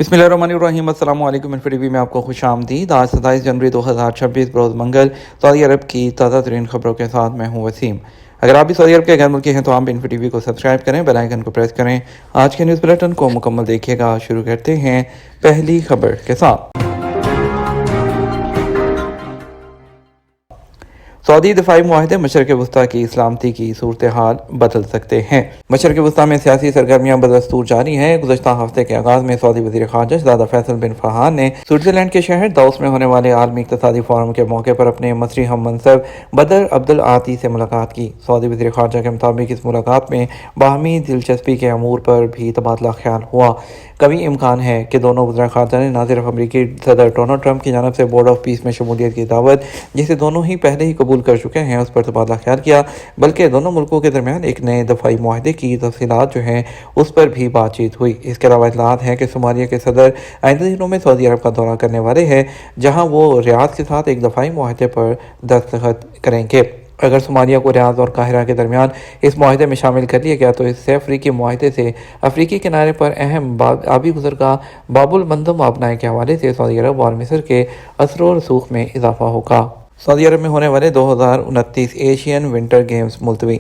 बिस्मिल्लाहिर्रहमानिर्रहीम। अस्सलाम वालेकुम। टीवी में आपको खुश आमदीद। आज 27 जनवरी 2026 बरोज़ मंगल सऊदी अरब की ताज़ा तरीन खबरों के साथ मैं हूँ वसीम। अगर आप भी सऊदी अरब के गैर मुल्की हैं तो आप इन्फो टीवी को सब्सक्राइब करें, बेल आइकन को प्रेस करें। आज के न्यूज़ बुलेटिन को मुकम्मल देखिएगा। शुरू करते हैं पहली खबर के साथ। सऊदी दिफाई मुआहदे मशरक़ वस्ता की सलामती की सूरत हाल बदल सकते हैं। मशरक़ वस्ता में सियासी सरगर्मियाँ बदस्तूर जारी हैं। गुज़श्ता हफ्ते के आगाज़ में सऊदी वज़ीर ख़ारजा शहज़ादा फैसल बिन फरहान ने स्विट्ज़रलैंड के शहर दावोस में होने वाले आलमी इक़्तिसादी फोरम के मौके पर अपने मसरी हम मनसब बदर अब्दुल आती से मुलाकात की। सऊदी वज़ीर ख़ारजा के मुताबिक इस मुलाकात में बाहमी दिलचस्पी के अमूर पर भी तबादला ख्याल हुआ। कभी इम्कान है कि दोनों वज़ीर ख़ारजा ने न सिर्फ अमरीकी सदर डोनाल्ड ट्रंप की जानब से बोर्ड ऑफ पीस में शमूलियत की दावत, जिसे दोनों ही पहले ही कबूल कर चुके हैं, उस पर तबादला ख्याल किया, बल्कि दोनों मुल्कों के दरमियान एक नए दफाई मुआहदे की तफसीलात जो हैं उस पर भी बातचीत हुई। इसके अलावा इतलात है कि सोमालिया के सदर आइंदा दिनों में सऊदी अरब का दौरा करने वाले हैं, जहाँ वो रियाद के साथ एक दफाई मुआहदे पर दस्तखत करेंगे। अगर सोमालिया को रियाद और काहिरा के दरमियान इस माहदे में शामिल कर लिया गया तो इससे अफ्रीकी माहदे से अफ्रीकी किनारे पर अहम आबी गुजरगाह बाबुल मंदम आबनाए के हवाले से सऊदी अरब और मिस्र के असर व रसूख में इजाफा होगा। सऊदी अरब में होने वाले 2029 एशियन विंटर गेम्स मुलतवी।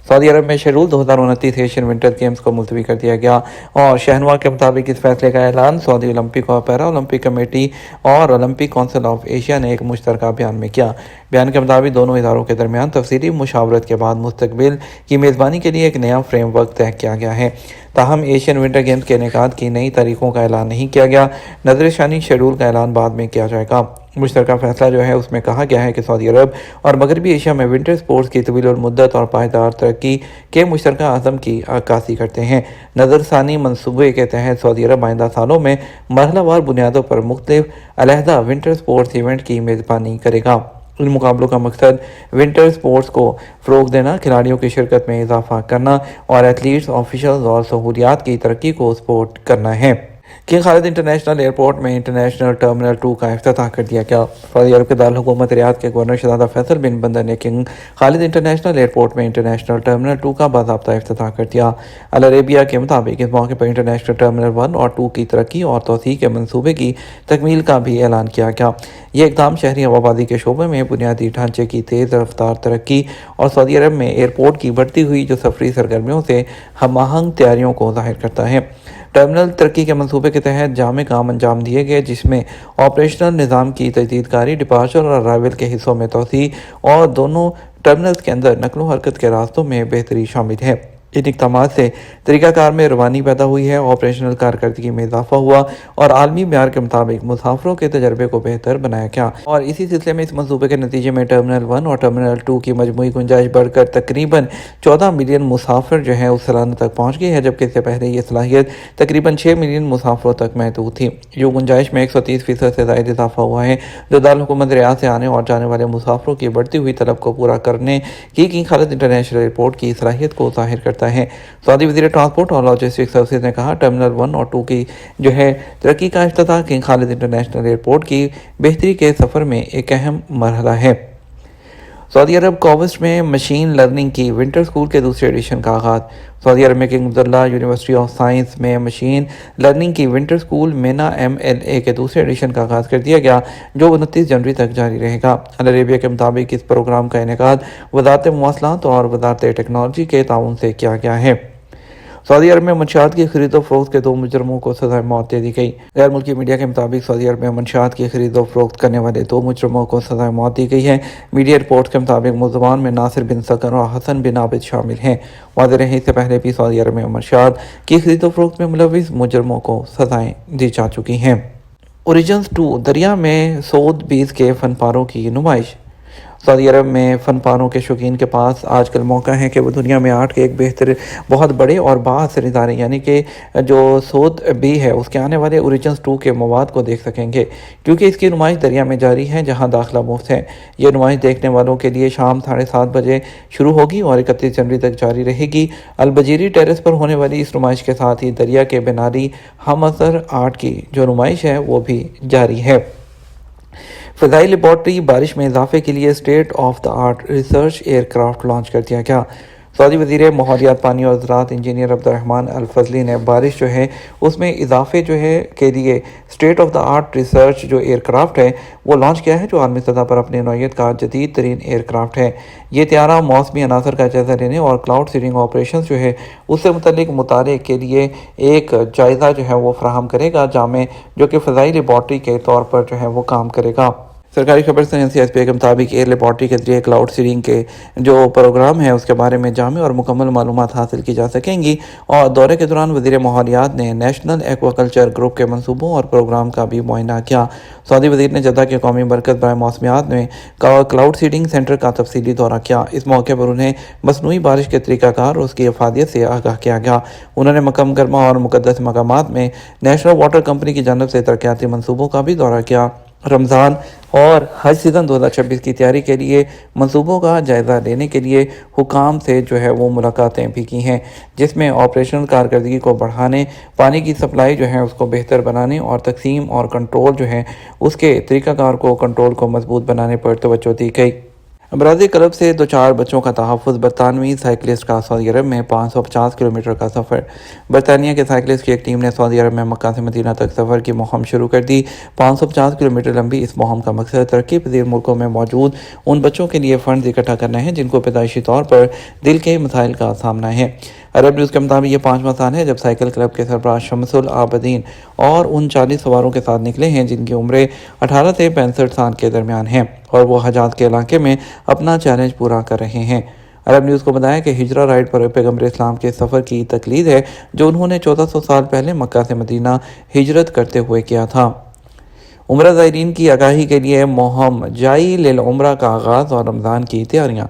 सऊदी अरब में शेड्यूल 2029 एशियन विंटर गेम्स को मुलतवी कर दिया गया और शहनवा के मुताबिक इस फैसले का ऐलान सऊदी ओलंपिक और पैरा ओलंपिक कमेटी और ओलंपिक काउंसिल ऑफ एशिया ने एक मुश्तरका बयान में किया। बयान के मुताबिक दोनों इदारों के दरमियान तफसीली मुशावरत के बाद मुस्तकबिल की मेज़बानी के लिए एक नया फ्रेमवर्क तय किया गया है। ताहम एशियन विंटर गेम्स के इनेकाद की नई तारीखों का ऐलान नहीं किया गया। नजरशानी शेड्यूल का ऐलान बाद में किया जाएगा। मुश्तरका फैसला जो है उसमें कहा गया है कि सऊदी अरब और मगरबी एशिया में विंटर स्पोर्ट्स की तवील मुद्दत और पायदार तरक्की के मुश्तरका आज़म की अक्कासी करते हैं। नज़रसानी मनसूबे के तहत सऊदी अरब आइंदा सालों में मरहलावार बुनियादों पर मुख्तलिफ अलहदा विंटर स्पोर्ट्स इवेंट की मेज़बानी करेगा। इन मुकाबलों का मकसद विंटर स्पोर्ट्स को फ़रोग़ देना, खिलाड़ियों की शिरकत में इजाफा करना और एथलीट्स, ऑफिशल्स और सहूलियात की तरक्की को सपोर्ट करना है। किंग खालिद इंटरनेशनल एयरपोर्ट में इंटरनेशनल टर्मिनल 2 का इफ्तिताह कर दिया गया। सऊदी अरब के दारुल हुकूमत रियाद के गवर्नर शहज़ादा फैसल बिन बंदर ने किंग खालिद इंटरनेशनल एयरपोर्ट में इंटरनेशनल टर्मिनल 2 का बाज़ाब्ता इफ्तिताह कर दिया। अल अरेबिया के मुताबिक इस मौके पर इंटरनेशनल टर्मिनल 1 और 2 की तरक्की और तोसी के मनसूबे की तकमील का भी ऐलान किया गया। ये इक़दाम शहरी हवाबाजी के शोबे में बुनियादी ढांचे की तेज़ रफ्तार तरक्की और सऊदी अरब में एयरपोर्ट की बढ़ती हुई जो सफरी सरगर्मियों से हम आहंग तैयारियों को ज़ाहिर करता है। टर्मिनल तरक्की के मंसूबे के तहत जामे काम अंजाम दिए गए, जिसमें ऑपरेशनल निज़ाम की तजदीदकारी, डिपार्चर और अराइवल के हिस्सों में तोसी और दोनों टर्मिनल्स के अंदर नकलो हरकत के रास्तों में बेहतरी शामिल है। इन इक़दामात से तरीक़ाकार में रवानी पैदा हुई है, ऑपरेशनल कारकर्दगी में इजाफा हुआ और आलमी म्यार के मुताबिक मुसाफिरों के तजर्बे को बेहतर बनाया गया। और इसी सिलसिले में इस मंसूबे के नतीजे में टर्मिनल 1 और टर्मिनल 2 की मजमूई गुंजाइश बढ़कर तकरीबन 14 मिलियन मुसाफिर जो है उस सलाना तक पहुँच गई है, जबकि इससे पहले ये सलाहियत तकरीबन 6 मिलियन मुसाफिरों तक महदूद थी। ये गुंजाइश में 130% से ज़ायद इजाफा हुआ है, जो दारुल हुकूमत रियाद से आने और जाने वाले मुसाफिरों की बढ़ती हुई तलब को पूरा करने की किंग खालिद इंटरनेशनल एयरपोर्ट की सलाहियत को ज़ाहिर करता है। सऊदी वज़ीर ट्रांसपोर्ट और लॉजिस्टिक सर्विसेज ने कहा, टर्मिनल 1 और 2 की जो है तरक्की का इफ्तिताह किंग खालिद इंटरनेशनल एयरपोर्ट की बेहतरी के सफ़र में एक अहम मरहला है। सऊदी अरब कोविस्ट में मशीन लर्निंग की विंटर स्कूल के दूसरे एडिशन का आगाज़। सऊदी अरब में king Abdullah University of science में मशीन लर्निंग की विंटर स्कूल मेना MLA के दूसरे एडिशन का आगाज़ कर दिया गया, जो 29 जनवरी तक जारी रहेगा। अल अरेबिया के मुताबिक इस प्रोग्राम का इनेकाद वज़ारत मवासलात और वज़ारत टेक्नोलॉजी के ताउन से किया गया है। सऊदी अरब में मंशियात की खरीद व फरोख्त के 2 मुजरमों को सज़ाए मौत दे दी गई। गैर मुल्की मीडिया के मुताबिक सऊदी अरब में मंशियात की खरीद व फरोख्त करने वाले 2 मुजरमों को सज़ाए मौत दी गई है। मीडिया रिपोर्ट के मुताबिक मुल्ज़मान में नासिर बिन सकन और हसन बिन आबिद शामिल हैं। वाज़ेह रहे इससे पहले भी सऊदी अरब में मंशियात की खरीद व फरोख्त में मुलविस मुजरमों को सज़ाएँ दी जा चुकी हैं। ओरिजिन्स 2 दरिया में सोद बीज के फनपारों की नुमाइश। सऊदी अरब में फ़नपारों के शौकीन के पास आजकल मौका है कि वो दुनिया में आर्ट के एक बेहतर बहुत बड़े और बाअसर इदारे यानी कि जो सोद बी है उसके आने वाले ओरिजिन्स 2 के मवाद को देख सकेंगे, क्योंकि इसकी नुमाइश दरिया में जारी है, जहां दाखिला मुफ्त है। ये नुमाइश देखने वालों के लिए शाम 7:30 बजे शुरू होगी और 31 जनवरी तक जारी रहेगी। अलबजीरी टेरेस पर होने वाली इस नुमाइश के साथ ही दरिया के बिनारी हम असर आर्ट की जो नुमाइश है वो भी जारी है। फ़ज़ाई लेबॉर्ट्री बारिश में इजाफे के लिए state of the art research aircraft launch कर दिया गया। سعودی وزیر ماحولیات، پانی اور زراعت انجینئر عبدالرحمان الفضلی نے بارش جو ہے اس میں اضافے جو ہے کے لیے state of the art research جو ایئر کرافٹ ہے وہ لانچ کیا ہے، جو عالمی سطح پر اپنی نوعیت کا جدید ترین ایئر کرافٹ ہے۔ یہ طیارہ موسمی عناصر کا جائزہ لینے اور کلاؤڈ سیڈنگ آپریشنز جو ہے اس سے متعلق مطالعے کے لیے ایک جائزہ جو ہے وہ فراہم کرے گا، جامع جو کہ فضائی لیبارٹری کے طور پر جو ہے وہ کام کرے گا۔ سرکاری خبر ایجنسی ایس پی کے مطابق ایئر لیبارٹری کے ذریعے کلاؤڈ سیڈنگ کے جو پروگرام ہے اس کے بارے میں جامع اور مکمل معلومات حاصل کی جا سکیں گی، اور دورے کے دوران وزیر ماحولیات نے نیشنل ایکواکلچر گروپ کے منصوبوں اور پروگرام کا بھی معائنہ کیا۔ سعودی وزیر نے جدہ کے قومی مرکز برائے موسمیات میں کلاؤڈ سیڈنگ سینٹر کا تفصیلی دورہ کیا۔ اس موقع پر انہیں مصنوعی بارش کے طریقہ کار اور اس کی افادیت سے آگاہ کیا گیا۔ انہوں نے مکہ مکرمہ اور مقدس مقامات میں نیشنل واٹر کمپنی کی جانب سے ترقیاتی منصوبوں کا بھی دورہ کیا۔ رمضان اور حج سیزن 2026 کی تیاری کے لیے منصوبوں کا جائزہ لینے کے لیے حکام سے جو ہے وہ ملاقاتیں بھی کی ہیں، جس میں آپریشنل کارکردگی کو بڑھانے، پانی کی سپلائی جو ہے اس کو بہتر بنانے اور تقسیم اور کنٹرول جو ہے اس کے طریقہ کار کو کنٹرول کو مضبوط بنانے پر توجہ دی گئی۔ امراضی قلب سے دوچار بچوں کا تحفظ، برطانوی سائیکلسٹ کا سعودی عرب میں 550 کلومیٹر کا سفر۔ برطانیہ کے سائیکلسٹ کی ایک ٹیم نے سعودی عرب میں مکہ سے مدینہ تک سفر کی مہم شروع کر دی۔ 550 کلومیٹر لمبی اس مہم کا مقصد ترقی پذیر ملکوں میں موجود ان بچوں کے لیے فنڈز اکٹھا کرنا ہے جن کو پیدائشی طور پر دل کے مسائل کا سامنا ہے۔ عرب نیوز کے مطابق یہ 5واں سال ہے جب سائیکل کلب کے سربراہ شمس العابدین اور ان 40 سواروں کے ساتھ نکلے ہیں جن کی عمریں 18 سے 65 سال کے درمیان ہیں، اور وہ حجاز کے علاقے میں اپنا چیلنج پورا کر رہے ہیں۔ عرب نیوز کو بتایا کہ ہجرہ رائڈ پر پیغمبر اسلام کے سفر کی تقلید ہے جو انہوں نے 1400 سال پہلے مکہ سے مدینہ ہجرت کرتے ہوئے کیا تھا۔ عمرہ زائرین کی آگاہی کے لیے مہم جائی للعمرہ کا آغاز اور رمضان کی تیاریاں۔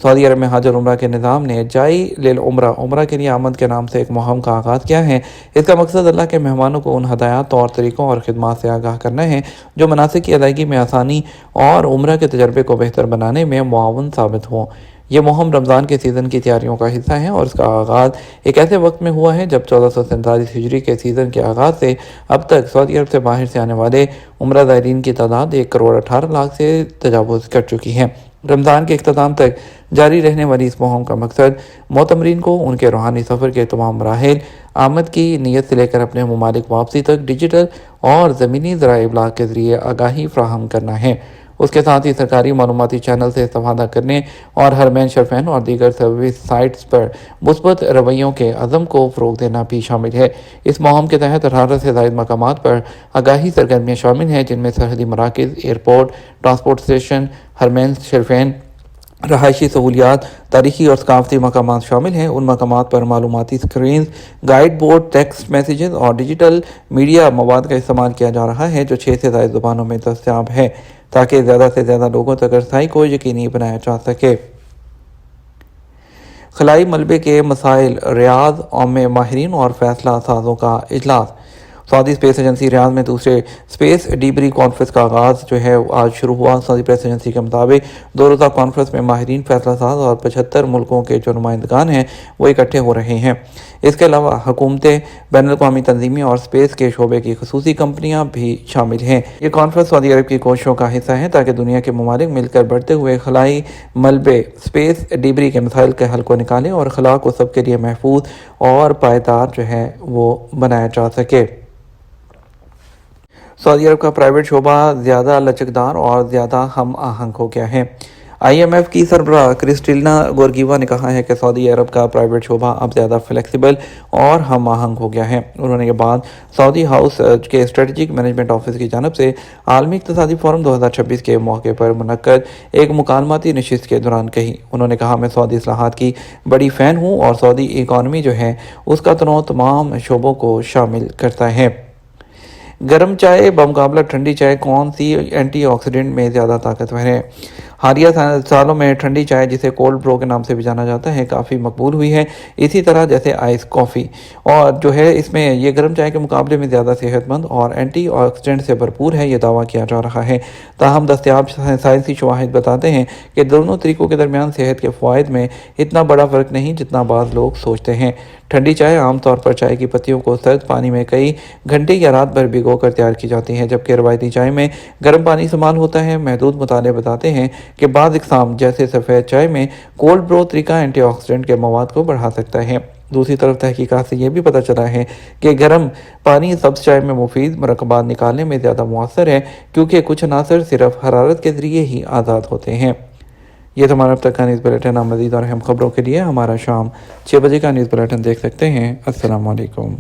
سعودی عرب میں حج اور عمرہ کے نظام نے جائی للعمرہ، عمرہ کے لیے آمد کے نام سے ایک مہم کا آغاز کیا ہے۔ اس کا مقصد اللہ کے مہمانوں کو ان ہدایات، طور طریقوں اور خدمات سے آگاہ کرنا ہے جو مناسک کی ادائیگی میں آسانی اور عمرہ کے تجربے کو بہتر بنانے میں معاون ثابت ہوں۔ یہ مہم رمضان کے سیزن کی تیاریوں کا حصہ ہے اور اس کا آغاز ایک ایسے وقت میں ہوا ہے جب 1447 ہجری کے سیزن کے آغاز سے اب تک سعودی عرب سے باہر سے آنے والے عمرہ زائرین کی تعداد 1 کروڑ 18 لاکھ سے تجاوز کر چکی ہے۔ رمضان کے اختتام تک جاری رہنے والی اس مہم کا مقصد معتمرین کو ان کے روحانی سفر کے تمام مراحل، آمد کی نیت سے لے کر اپنے ممالک واپسی تک ڈیجیٹل اور زمینی ذرائع ابلاغ کے ذریعے آگاہی فراہم کرنا ہے۔ اس کے ساتھ ہی سرکاری معلوماتی چینل سے استفادہ کرنے اور حرمین شریفین اور دیگر سروس سائٹس پر مثبت رویوں کے عزم کو فروغ دینا بھی شامل ہے۔ اس مہم کے تحت 18 سے زائد مقامات پر آگاہی سرگرمیاں شامل ہیں جن میں سرحدی مراکز، ایئرپورٹ، ٹرانسپورٹ اسٹیشن، حرمین شریفین، رہائشی سہولیات، تاریخی اور ثقافتی مقامات شامل ہیں۔ ان مقامات پر معلوماتی screens, guide board, text messages اور ڈیجیٹل میڈیا مواد کا استعمال کیا جا رہا ہے جو 6 سے زائد زبانوں میں دستیاب ہے تاکہ زیادہ سے زیادہ لوگوں تک رسائی کو یقینی بنایا جا سکے۔ خلائی ملبے کے مسائل، ریاض میں ماہرین اور فیصلہ سازوں کا اجلاس۔ سعودی اسپیس ایجنسی ریاض میں دوسرے اسپیس ڈیبری کانفرنس کا آغاز جو ہے آج شروع ہوا۔ سعودی پریس ایجنسی کے مطابق 2 روزہ کانفرنس میں ماہرین، فیصلہ ساز اور 75 ملکوں کے جو نمائندگان ہیں وہ اکٹھے ہو رہے ہیں۔ اس کے علاوہ حکومتیں، بین الاقوامی تنظیمیں اور اسپیس کے شعبے کی خصوصی کمپنیاں بھی شامل ہیں۔ یہ کانفرنس سعودی عرب کی کوششوں کا حصہ ہے تاکہ دنیا کے ممالک مل کر بڑھتے ہوئے خلائی ملبے اسپیس ڈیبری کے مسائل کے حل کو نکالیں اور خلا کو سب کے لیے محفوظ اور پائیدار جو ہے وہ بنایا جا سکے۔ سعودی عرب کا پرائیویٹ شعبہ زیادہ لچکدار اور زیادہ ہم آہنگ ہو گیا ہے۔ IMF کی سربراہ کرسٹینا گورگیوا نے کہا ہے کہ سعودی عرب کا پرائیویٹ شعبہ اب زیادہ فلیکسیبل اور ہم آہنگ ہو گیا ہے۔ انہوں نے یہ بات سعودی ہاؤس کے اسٹریٹجک مینجمنٹ آفس کی جانب سے عالمی اقتصادی فورم 2026 کے موقع پر منعقد ایک مکالماتی نشست کے دوران کہی۔ انہوں نے کہا، میں سعودی اصلاحات کی بڑی فین ہوں اور سعودی اکانومی جو ہے اس کا تنوع تمام شعبوں کو شامل کرتا ہے۔ گرم چائے بمقابلہ ٹھنڈی چائے کون سی اینٹی آکسیڈنٹ میں زیادہ طاقتور ہے؟ حالیہ سالوں میں ٹھنڈی چائے، جسے کولڈ برو کے نام سے بھی جانا جاتا ہے، کافی مقبول ہوئی ہے، اسی طرح جیسے آئس کافی، اور جو ہے اس میں یہ گرم چائے کے مقابلے میں زیادہ صحت مند اور اینٹی آکسیڈنٹ سے بھرپور ہے، یہ دعویٰ کیا جا رہا ہے۔ تاہم دستیاب سائنسی شواہد بتاتے ہیں کہ دونوں طریقوں کے درمیان صحت کے فوائد میں اتنا بڑا فرق نہیں جتنا بعض لوگ سوچتے ہیں۔ ٹھنڈی چائے عام طور پر چائے کی پتیوں کو سرد پانی میں کئی گھنٹے یا رات بھر بھگو کر تیار کی جاتی ہے، جبکہ روایتی چائے میں گرم پانی استعمال ہوتا ہے۔ محدود مطالعے بتاتے ہیں کہ بعض اقسام جیسے سفید چائے میں کولڈ برو طریقہ اینٹی آکسیڈنٹ کے مواد کو بڑھا سکتا ہے۔ دوسری طرف تحقیقات سے یہ بھی پتہ چلا ہے کہ گرم پانی سبز چائے میں مفید مرکبات نکالنے میں زیادہ مؤثر ہے، کیونکہ کچھ عناصر صرف حرارت کے ذریعے ہی آزاد ہوتے ہیں۔ یہ تو ہمارا اب تک کا نیوز بلیٹن۔ مزید اور اہم خبروں کے لیے ہمارا شام 6 بجے کا نیوز بلیٹن دیکھ سکتے ہیں۔ السلام علیکم۔